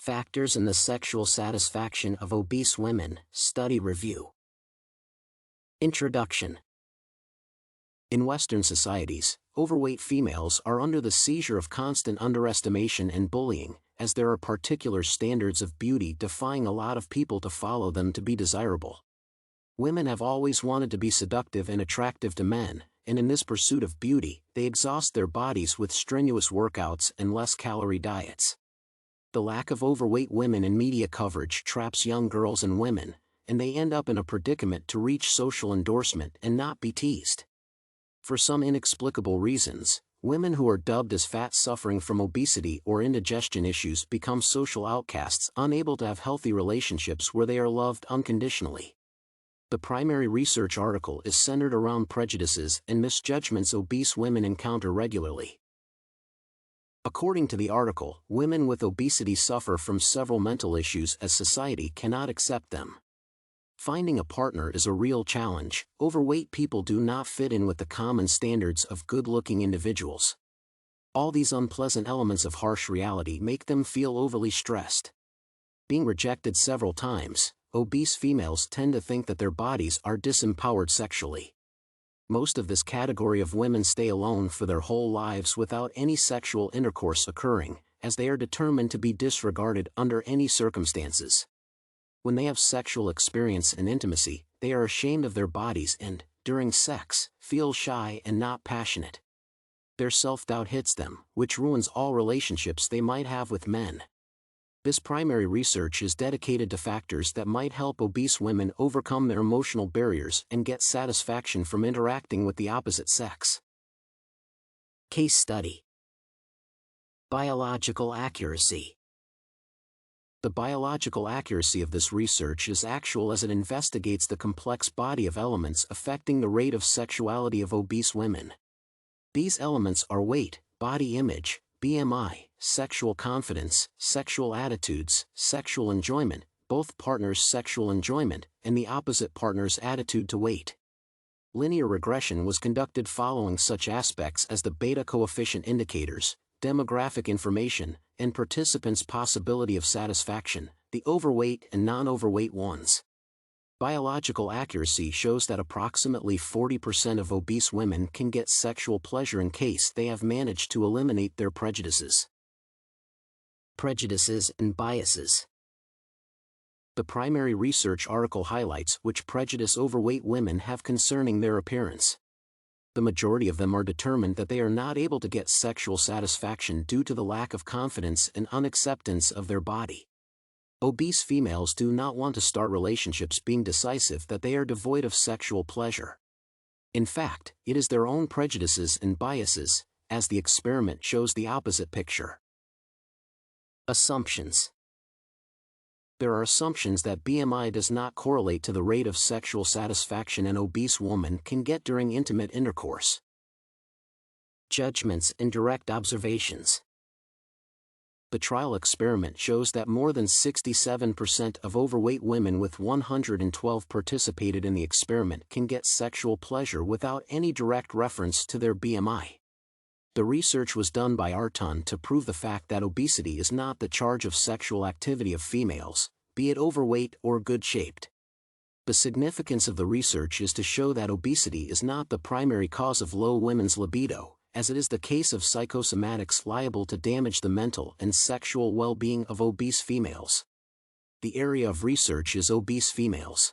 Factors in the sexual satisfaction of obese women, study review. Introduction. In Western societies, overweight females are under the seizure of constant underestimation and bullying, as there are particular standards of beauty defying a lot of people to follow them to be desirable. Women have always wanted to be seductive and attractive to men, and in this pursuit of beauty, they exhaust their bodies with strenuous workouts and less-calorie diets. The lack of overweight women in media coverage traps young girls and women, and they end up in a predicament to reach social endorsement and not be teased. For some inexplicable reasons, women who are dubbed as fat suffering from obesity or indigestion issues become social outcasts, unable to have healthy relationships where they are loved unconditionally. The primary research article is centered around prejudices and misjudgments obese women encounter regularly. According to the article, women with obesity suffer from several mental issues as society cannot accept them. Finding a partner is a real challenge. Overweight people do not fit in with the common standards of good-looking individuals. All these unpleasant elements of harsh reality make them feel overly stressed. Being rejected several times, obese females tend to think that their bodies are disempowered sexually. Most of this category of women stay alone for their whole lives without any sexual intercourse occurring, as they are determined to be disregarded under any circumstances. When they have sexual experience and intimacy, they are ashamed of their bodies and, during sex, feel shy and not passionate. Their self-doubt hits them, which ruins all relationships they might have with men. This primary research is dedicated to factors that might help obese women overcome their emotional barriers and get satisfaction from interacting with the opposite sex. Case study. Biological accuracy. The biological accuracy of this research is actual as it investigates the complex body of elements affecting the rate of sexuality of obese women. These elements are weight, body image, BMI, sexual confidence, sexual attitudes, sexual enjoyment, both partners' sexual enjoyment, and the opposite partner's attitude to weight. Linear regression was conducted following such aspects as the beta coefficient indicators, demographic information, and participants' possibility of satisfaction, the overweight and non-overweight ones. Biological accuracy shows that approximately 40% of obese women can get sexual pleasure in case they have managed to eliminate their prejudices. Prejudices and biases. The primary research article highlights which prejudice overweight women have concerning their appearance. The majority of them are determined that they are not able to get sexual satisfaction due to the lack of confidence and unacceptance of their body. Obese females do not want to start relationships being decisive that they are devoid of sexual pleasure. In fact, it is their own prejudices and biases, as the experiment shows the opposite picture. Assumptions. There are assumptions that BMI does not correlate to the rate of sexual satisfaction an obese woman can get during intimate intercourse. Judgments and direct observations. The trial experiment shows that more than 67% of overweight women with 112 participated in the experiment can get sexual pleasure without any direct reference to their BMI. The research was done by Areton to prove the fact that obesity is not the charge of sexual activity of females, be it overweight or good-shaped. The significance of the research is to show that obesity is not the primary cause of low women's libido, as it is the case of psychosomatics liable to damage the mental and sexual well-being of obese females. The area of research is obese females.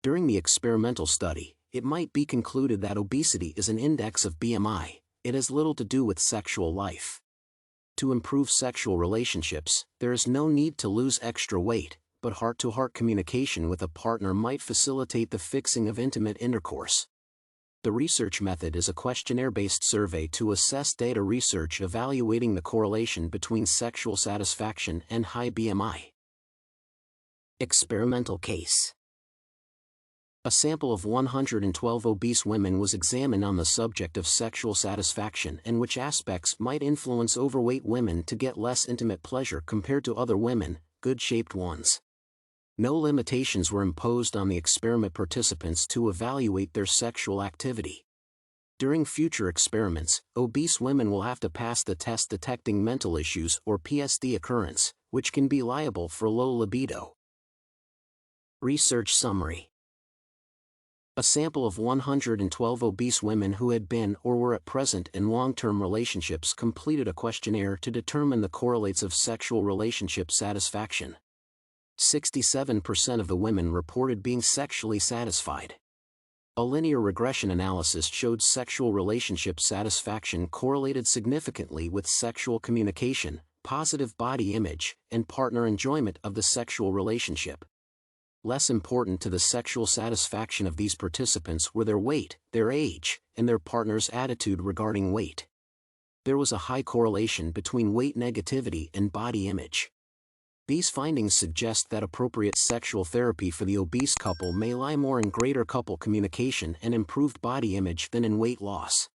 During the experimental study, it might be concluded that obesity is an index of BMI. It has little to do with sexual life. To improve sexual relationships, there is no need to lose extra weight, but heart-to-heart communication with a partner might facilitate the fixing of intimate intercourse. The research method is a questionnaire-based survey to assess data research evaluating the correlation between sexual satisfaction and high BMI. Experimental case. A sample of 112 obese women was examined on the subject of sexual satisfaction and which aspects might influence overweight women to get less intimate pleasure compared to other women, good-shaped ones. No limitations were imposed on the experiment participants to evaluate their sexual activity. During future experiments, obese women will have to pass the test detecting mental issues or PSD occurrence, which can be liable for low libido. Research summary. A sample of 112 obese women who had been or were at present in long-term relationships completed a questionnaire to determine the correlates of sexual relationship satisfaction. 67% of the women reported being sexually satisfied. A linear regression analysis showed sexual relationship satisfaction correlated significantly with sexual communication, positive body image, and partner enjoyment of the sexual relationship. Less important to the sexual satisfaction of these participants were their weight, their age, and their partner's attitude regarding weight. There was a high correlation between weight negativity and body image. These findings suggest that appropriate sexual therapy for the obese couple may lie more in greater couple communication and improved body image than in weight loss.